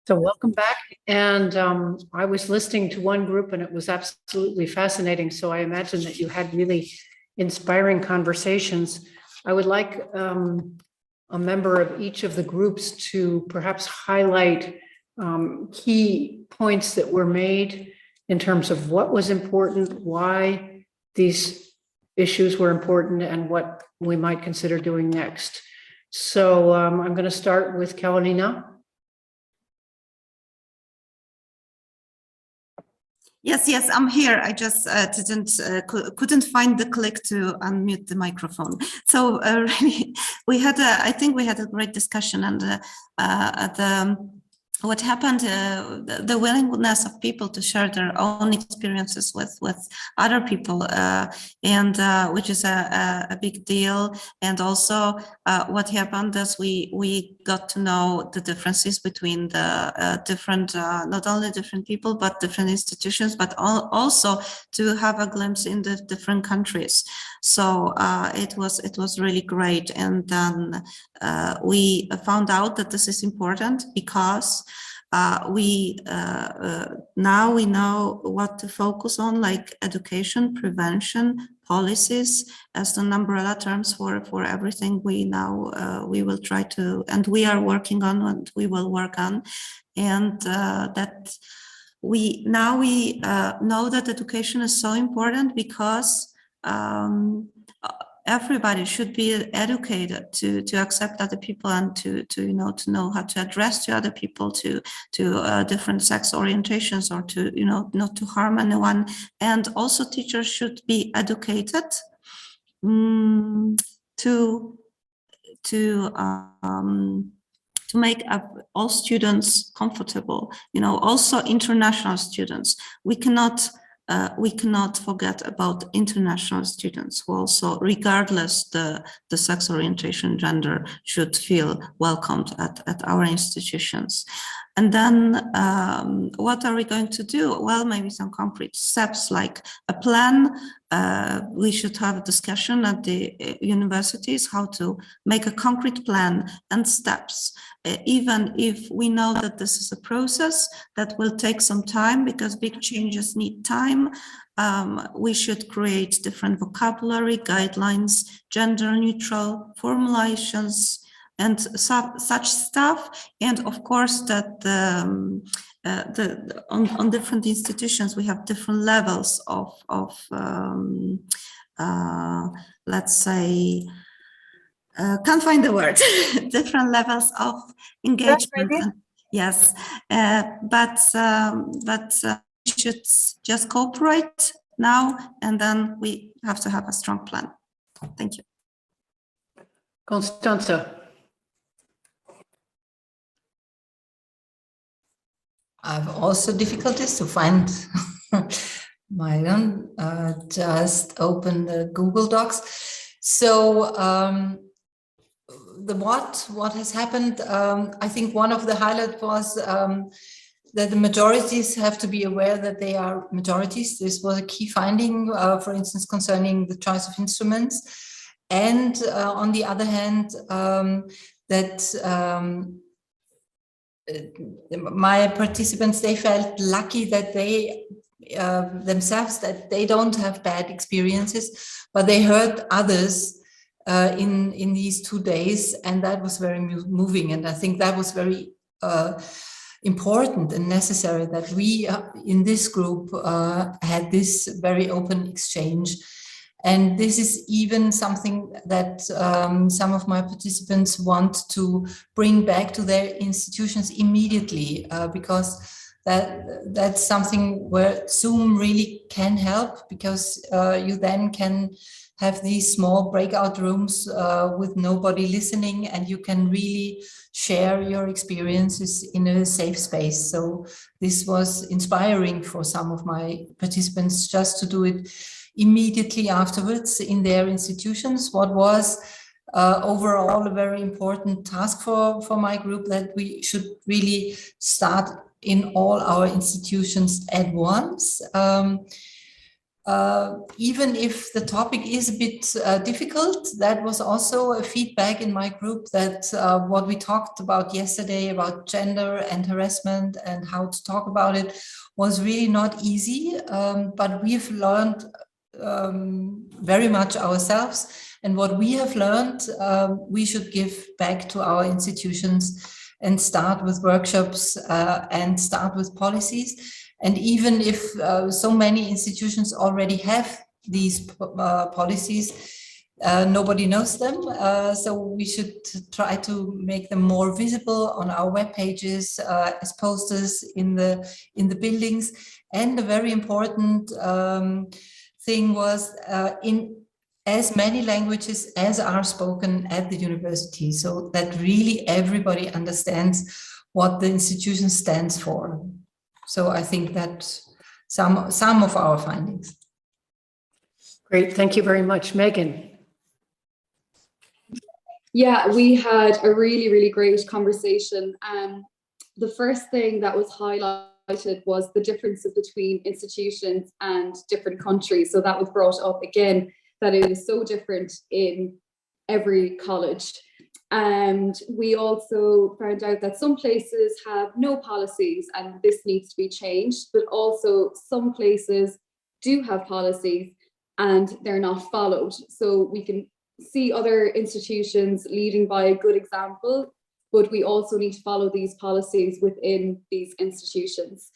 So welcome back. And I was listening to one group and it was absolutely fascinating. So I imagine that you had really inspiring conversations. I would like a member of each of the groups to perhaps highlight key points that were made in terms of what was important, why these issues were important, and what we might consider doing next. So I'm going to start with Carolina. Yes, I'm here. I just couldn't find the click to unmute the microphone. So really, I think we had a great discussion, and what happened, the willingness of people to share their own experiences with other people, and which is a big deal. And also what happened is we got to know the differences between the different, not only different people, but different institutions, but also to have a glimpse in the different countries. So it was really great. And then we found out that this is important because now we know what to focus on, like education, prevention, policies as the umbrella terms for everything we will try to, and we are working on, and we will work on. And that we know that education is so important because everybody should be educated to accept other people and to know how to address to other people, to different sex orientations, or to not to harm anyone. And also teachers should be educated to make all students comfortable. Also international students. We cannot forget about international students who also, regardless the sex orientation, gender, should feel welcomed at our institutions. And then what are we going to do? Well, maybe some concrete steps, like a plan. We should have a discussion at the universities how to make a concrete plan and steps, even if we know that this is a process that will take some time because big changes need time. We should create different vocabulary, guidelines, gender neutral formulations, and such stuff. And of course that on different institutions we have different levels of let's say, can't find the word, different levels of engagement. Yes, but we should just cooperate now, and then we have to have a strong plan. Thank you. Constanza. I've also difficulties to find my own. Just open the Google Docs. So what has happened? I think one of the highlights was that the majorities have to be aware that they are majorities. This was a key finding, for instance, concerning the choice of instruments, and on the other hand, that my participants, they felt lucky that they themselves, that they don't have bad experiences, but they heard others in these 2 days, and that was very moving. And I think that was very important and necessary that we in this group had this very open exchange. And this is even something that some of my participants want to bring back to their institutions immediately, because that's something where Zoom really can help, because you then can have these small breakout rooms with nobody listening, and you can really share your experiences in a safe space. So this was inspiring for some of my participants just to do it immediately afterwards in their institutions. What was overall a very important task for my group, that we should really start in all our institutions at once. even if the topic is a bit difficult, that was also a feedback in my group that what we talked about yesterday about gender and harassment and how to talk about it was really not easy, but we've learned very much ourselves. And what we have learned, we should give back to our institutions and start with workshops and start with policies. And even if so many institutions already have these policies, nobody knows them. So we should try to make them more visible on our web pages, as posters in the buildings. And a very important thing was in as many languages as are spoken at the university, so that really everybody understands what the institution stands for. So I think that some of our findings. Great, thank you very much. Megan. Yeah, we had a really, really great conversation. The first thing that was highlighted was the differences between institutions and different countries. So that was brought up again, that it is so different in every college. And we also found out that some places have no policies and this needs to be changed, but also some places do have policies and they're not followed. So we can see other institutions leading by a good example, but we also need to follow these policies within these institutions.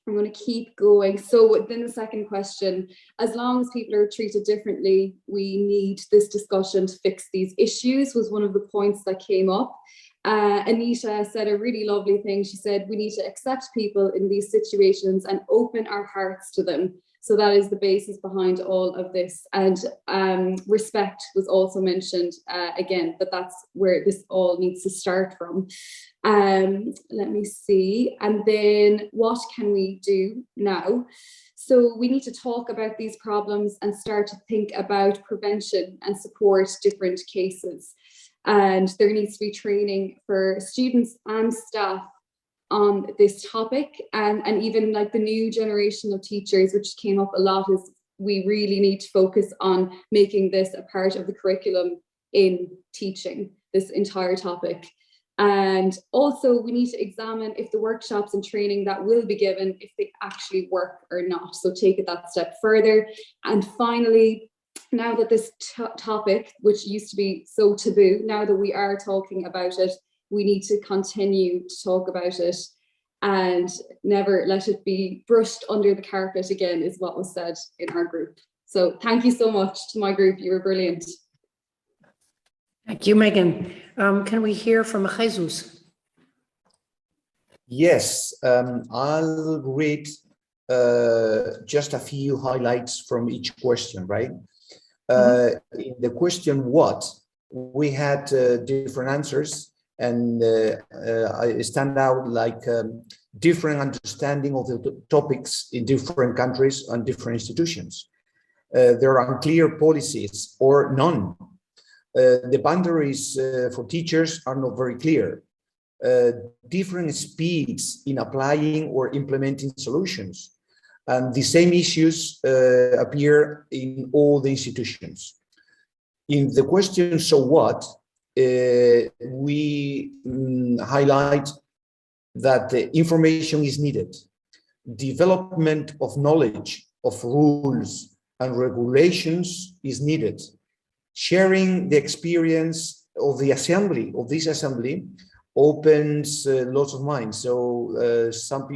I'm going to keep going. So within the second question, as long as people are treated differently, we need this discussion to fix these issues, was one of the points that came up. Anita said a really lovely thing. She said, we need to accept people in these situations and open our hearts to them. So that is the basis behind all of this. And respect was also mentioned again, but that's where this all needs to start from. Let me see. And then what can we do now? So we need to talk about these problems and start to think about prevention and support different cases. And there needs to be training for students and staff on this topic, and even like the new generation of teachers, which came up a lot, is we really need to focus on making this a part of the curriculum in teaching this entire topic. And also we need to examine if the workshops and training that will be given, if they actually work or not. So take it that step further. And finally, now that this topic, which used to be so taboo, now that we are talking about it, we need to continue to talk about it and never let it be brushed under the carpet again, is what was said in our group. So thank you so much to my group. You were brilliant. Thank you, Megan. Can we hear from Jesus? Yes, I'll read just a few highlights from each question, right? In the question what, we had different answers, and I stand out like different understanding of the topics in different countries and different institutions. There are unclear policies or none. The boundaries for teachers are not very clear. Different speeds in applying or implementing solutions. And the same issues appear in all the institutions. In the question, so what, we highlight that the information is needed. Development of knowledge of rules and regulations is needed. Sharing the experience of the assembly, of this assembly, opens lots of minds. So some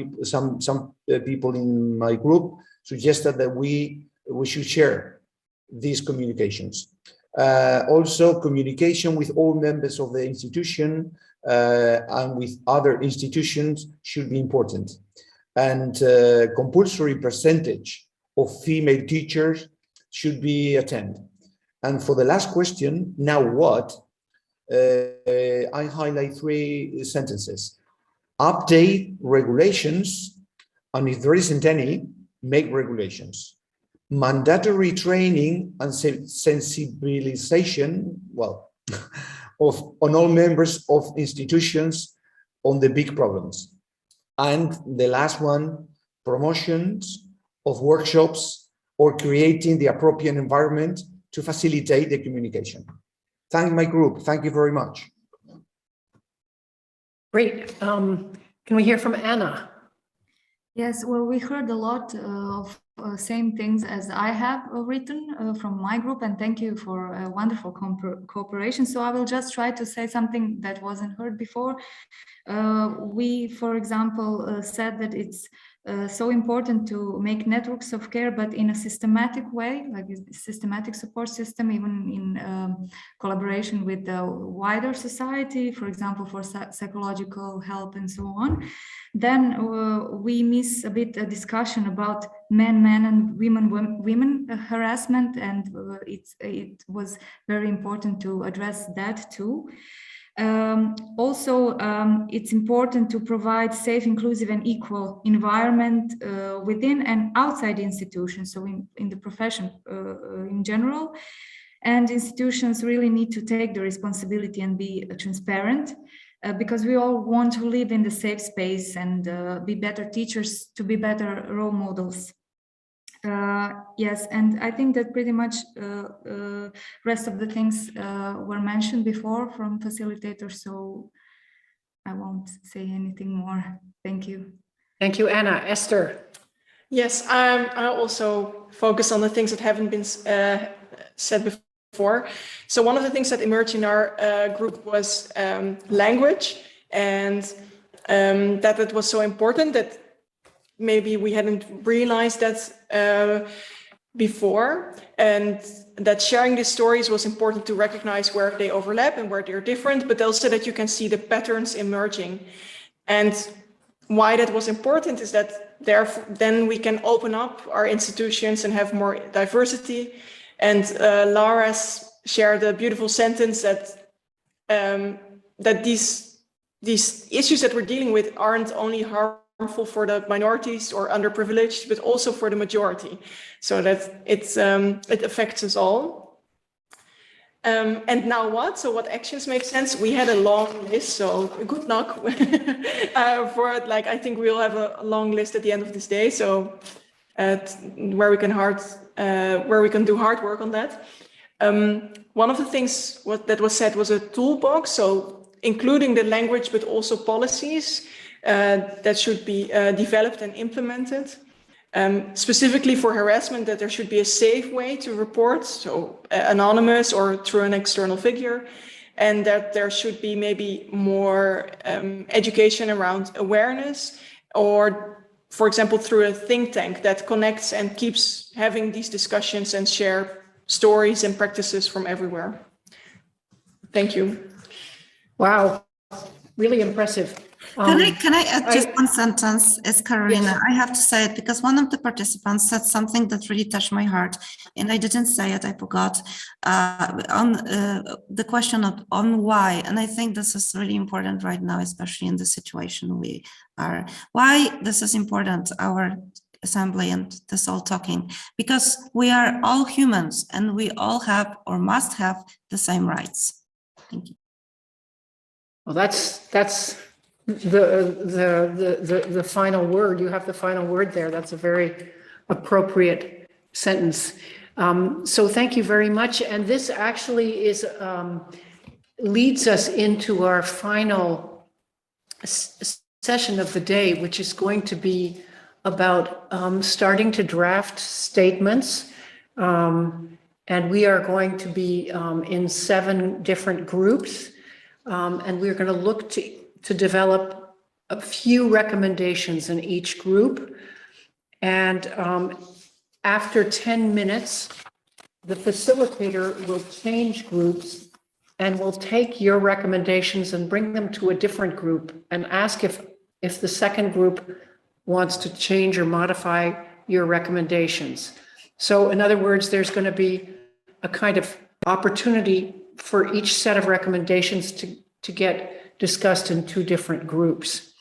people in my group suggested that we should share these communications. Also, communication with all members of the institution and with other institutions should be important. And compulsory percentage of female teachers should be attended. And for the last question, now what? I highlight 3 sentences. Update regulations, and if there isn't any, make regulations. Mandatory training and sensibilization, well, on all members of institutions on the big problems. And the last one, promotions of workshops or creating the appropriate environment to facilitate the communication. Thank my group. Thank you very much. Great. Can we hear from Anna? Yes, well, we heard a lot of same things as I have written from my group, and thank you for a wonderful cooperation. So I will just try to say something that wasn't heard before. We, for example, said that it's so important to make networks of care, but in a systematic way, like a systematic support system, even in collaboration with the wider society, for example, for psychological help and so on. Then we miss a bit a discussion about men and women harassment, and it was very important to address that too. Also, it's important to provide safe, inclusive, and equal environment within and outside institutions, so in the profession in general. And institutions really need to take the responsibility and be transparent, because we all want to live in the safe space and be better teachers, to be better role models. Yes, and I think that pretty much rest of the things were mentioned before from facilitators, so I won't say anything more. Thank you. Thank you, Anna. Esther. Yes, I also focus on the things that haven't been said before. So one of the things that emerged in our group was language, and that it was so important that maybe we hadn't realized that before, and that sharing these stories was important to recognize where they overlap and where they're different, but also that you can see the patterns emerging. And why that was important is that therefore then we can open up our institutions and have more diversity. And Laura's shared a beautiful sentence that that these issues that we're dealing with aren't only harmful for the minorities or underprivileged, but also for the majority, so that it affects us all. And now what? So what actions make sense? We had a long list, so good luck for it. Like, I think we'll have a long list at the end of this day, so where we can do hard work on that. One of the things that was said was a toolbox, so including the language, but also policies that should be developed and implemented. Specifically for harassment, that there should be a safe way to report, so anonymous or through an external figure, and that there should be maybe more education around awareness, or, for example, through a think tank that connects and keeps having these discussions and share stories and practices from everywhere. Thank you. Wow, really impressive. Can I add just one sentence, as Carolina? Yes. I have to say it because one of the participants said something that really touched my heart, and I didn't say it, I forgot, on the question on why. And I think this is really important right now, especially in the situation we are. Why this is important, our assembly and this all talking, because we are all humans and we all have or must have the same rights. Thank you. Well, that's the final word. You have the final word there. That's a very appropriate sentence. So thank you very much. And this actually is leads us into our final session of the day, which is going to be about starting to draft statements. And we are going to be in 7 different groups. And we're going to look to develop a few recommendations in each group. And after 10 minutes, the facilitator will change groups and will take your recommendations and bring them to a different group and ask if the second group wants to change or modify your recommendations. So in other words, there's going to be a kind of opportunity for each set of recommendations to get discussed in 2 different groups.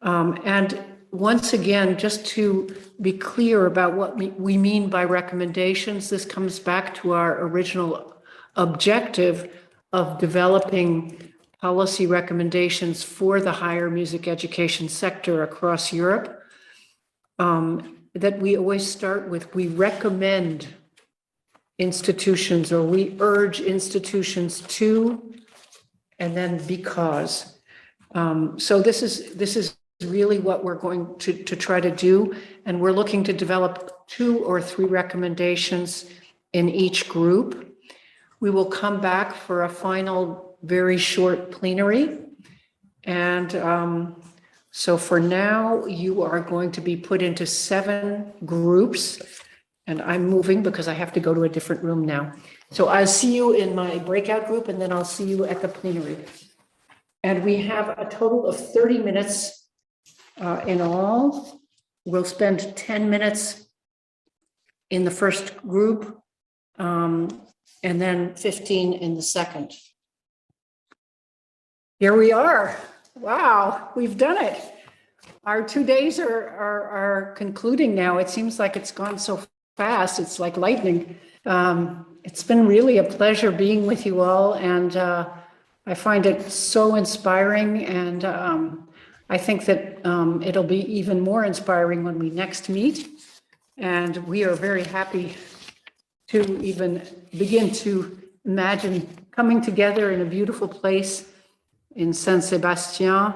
And once again, just to be clear about what we mean by recommendations, this comes back to our original objective of developing policy recommendations for the higher music education sector across Europe. that we always start with, we recommend institutions, or we urge institutions to, and then because. So this is really what we're going to try to do. And we're looking to develop 2 or 3 recommendations in each group. We will come back for a final, very short plenary. And so for now, you are going to be put into 7 groups. And I'm moving because I have to go to a different room now. So I'll see you in my breakout group, and then I'll see you at the plenary. And we have a total of 30 minutes in all. We'll spend 10 minutes in the first group, and then 15 in the second. Here we are. Wow, we've done it. Our 2 days are concluding now. It seems like it's gone so fast. It's like lightning. It's been really a pleasure being with you all, and I find it so inspiring, and I think that it'll be even more inspiring when we next meet. And we are very happy to even begin to imagine coming together in a beautiful place in Saint Sebastian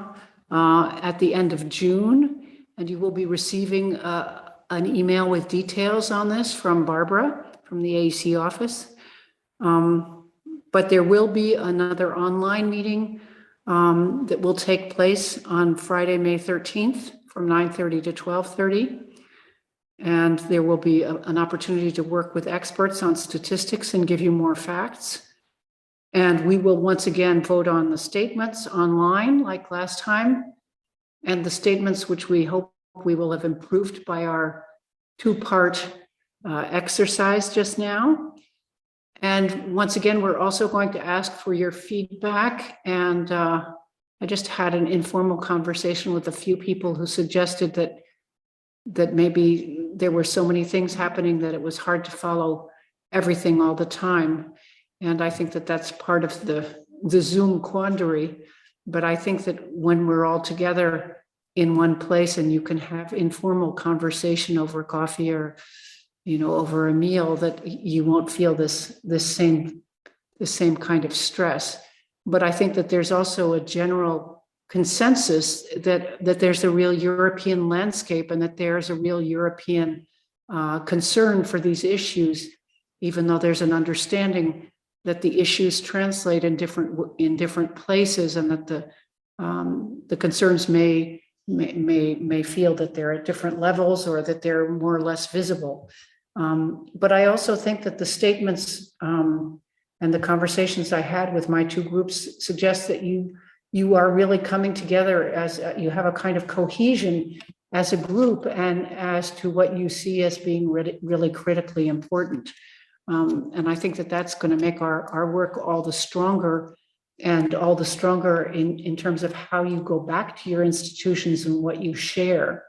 at the end of June. And you will be receiving an email with details on this from Barbara from the AEC office. But there will be another online meeting that will take place on Friday, May 13th from 9:30 to 12:30. And there will be an opportunity to work with experts on statistics and give you more facts. And we will once again vote on the statements online like last time, and the statements which we hope we will have improved by our 2-part exercise just now. And once again, we're also going to ask for your feedback. And I just had an informal conversation with a few people who suggested that maybe there were so many things happening that it was hard to follow everything all the time. And I think that that's part of the Zoom quandary. But I think that when we're all together in one place and you can have informal conversation over coffee or, over a meal, that you won't feel this same kind of stress. But I think that there's also a general consensus that there's a real European landscape and that there's a real European concern for these issues, even though there's an understanding that the issues translate in different places, and that the concerns may feel that they're at different levels or that they're more or less visible. But I also think that the statements and the conversations I had with my 2 groups suggest that you are really coming together as you have a kind of cohesion as a group and as to what you see as being really critically important. And I think that that's going to make our work all the stronger, and all the stronger in terms of how you go back to your institutions and what you share.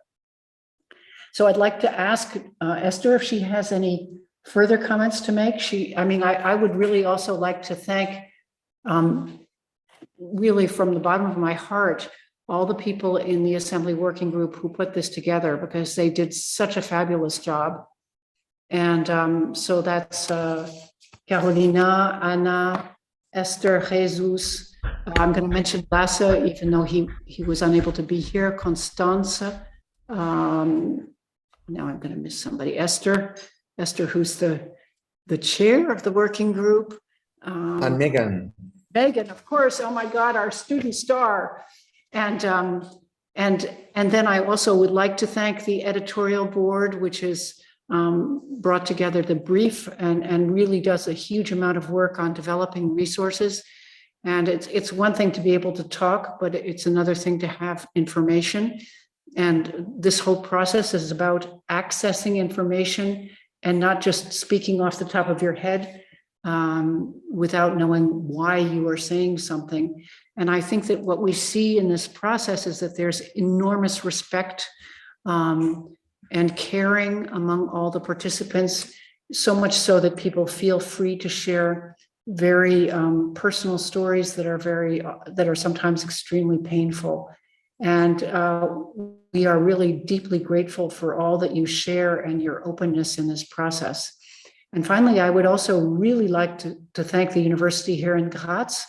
So I'd like to ask Esther if she has any further comments to make. I would really also like to thank, really from the bottom of my heart, all the people in the Assembly Working Group who put this together, because they did such a fabulous job. And so that's Carolina, Anna, Esther, Jesus. I'm going to mention Lasse, even though he was unable to be here. Constance. Now I'm going to miss somebody. Esther, who's the chair of the working group. And Megan. Megan, of course. Oh my God, our student star. And then I also would like to thank the editorial board, which has brought together the brief and really does a huge amount of work on developing resources. And it's one thing to be able to talk, but it's another thing to have information. And this whole process is about accessing information and not just speaking off the top of your head without knowing why you are saying something. And I think that what we see in this process is that there's enormous respect and caring among all the participants, so much so that people feel free to share very personal stories that are sometimes extremely painful. And we are really deeply grateful for all that you share and your openness in this process. And finally, I would also really like to thank the university here in Graz,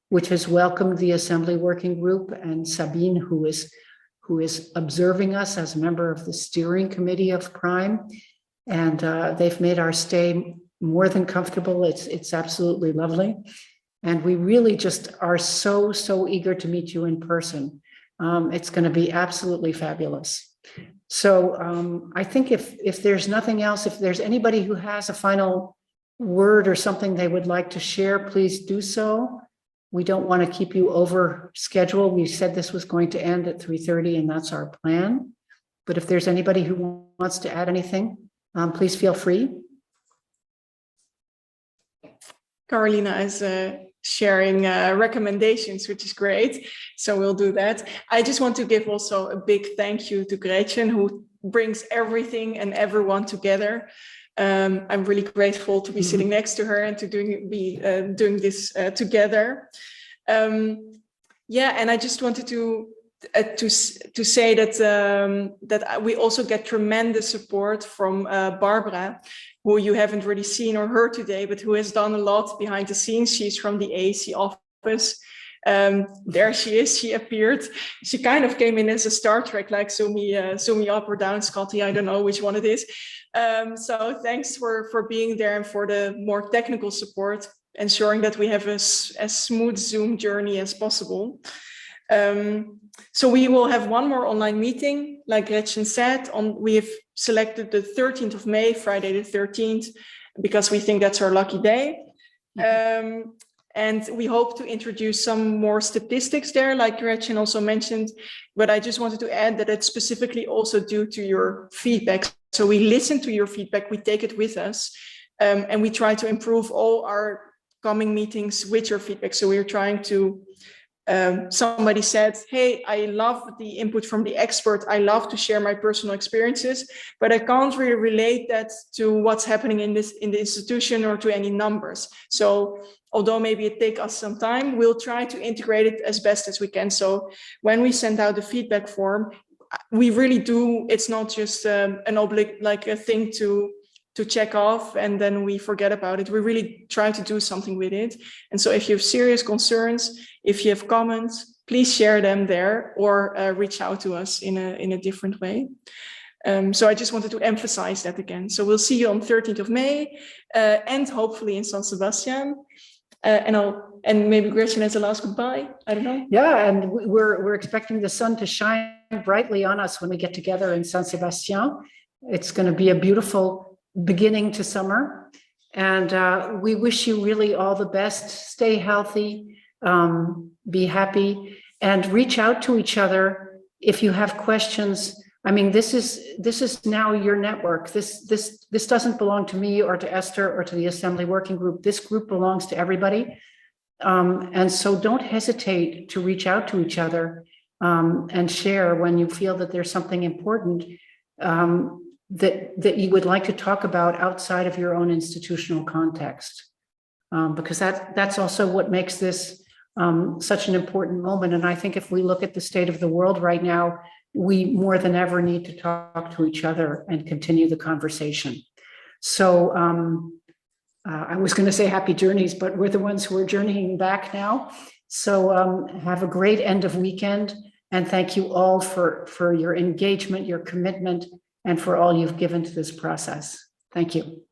which has welcomed the Assembly Working Group, and Sabine, who is observing us as a member of the steering committee of Prime. And they've made our stay more than comfortable. It's absolutely lovely. And we really just are so eager to meet you in person. It's going to be absolutely fabulous. So I think if there's nothing else, if there's anybody who has a final word or something they would like to share, please do so. We don't want to keep you over schedule. We said this was going to end at 3:30, and that's our plan. But if there's anybody who wants to add anything, please feel free. Carolina is sharing recommendations, which is great. So we'll do that. I just want to give also a big thank you to Gretchen, who brings everything and everyone together. I'm really grateful to be sitting next to her and to doing this together. Yeah, and I just wanted to say that we also get tremendous support from Barbara, who you haven't really seen or heard today, but who has done a lot behind the scenes. She's from the AAC office. There she is, she appeared. She kind of came in as a Star Trek, like zoom me up or down, Scotty, I don't know which one it is. So thanks for being there and for the more technical support, ensuring that we have as smooth Zoom journey as possible. So we will have one more online meeting, like Gretchen said. We have selected the 13th of May, Friday the 13th, because we think that's our lucky day. And we hope to introduce some more statistics there, like Gretchen also mentioned. But I just wanted to add that it's specifically also due to your feedback. So we listen to your feedback, we take it with us, and we try to improve all our coming meetings with your feedback. So we're trying to, somebody said, hey, I love the input from the expert. I love to share my personal experiences, but I can't really relate that to what's happening in the institution or to any numbers. So although maybe it takes us some time, we'll try to integrate it as best as we can. So when we send out the feedback form, we really do, it's not just like a thing to check off and then we forget about it. We really try to do something with it. And so if you have serious concerns, if you have comments, please share them there or reach out to us in a different way. So I just wanted to emphasize that again. So we'll see you on 13th of May and hopefully in San Sebastian. And maybe Gretchen has a last goodbye. I don't know. Yeah, and we're expecting the sun to shine brightly on us when we get together in San Sebastian. It's going to be a beautiful beginning to summer, and we wish you really all the best. Stay healthy, be happy, and reach out to each other if you have questions. I mean, this is now your network. This doesn't belong to me or to Esther or to the Assembly Working Group. This group belongs to everybody. And so don't hesitate to reach out to each other and share when you feel that there's something important that you would like to talk about outside of your own institutional context. Because that's also what makes this such an important moment. And I think if we look at the state of the world right now, we more than ever need to talk to each other and continue the conversation. So I was going to say happy journeys, but we're the ones who are journeying back now. So have a great end of weekend. And thank you all for your engagement, your commitment, and for all you've given to this process. Thank you.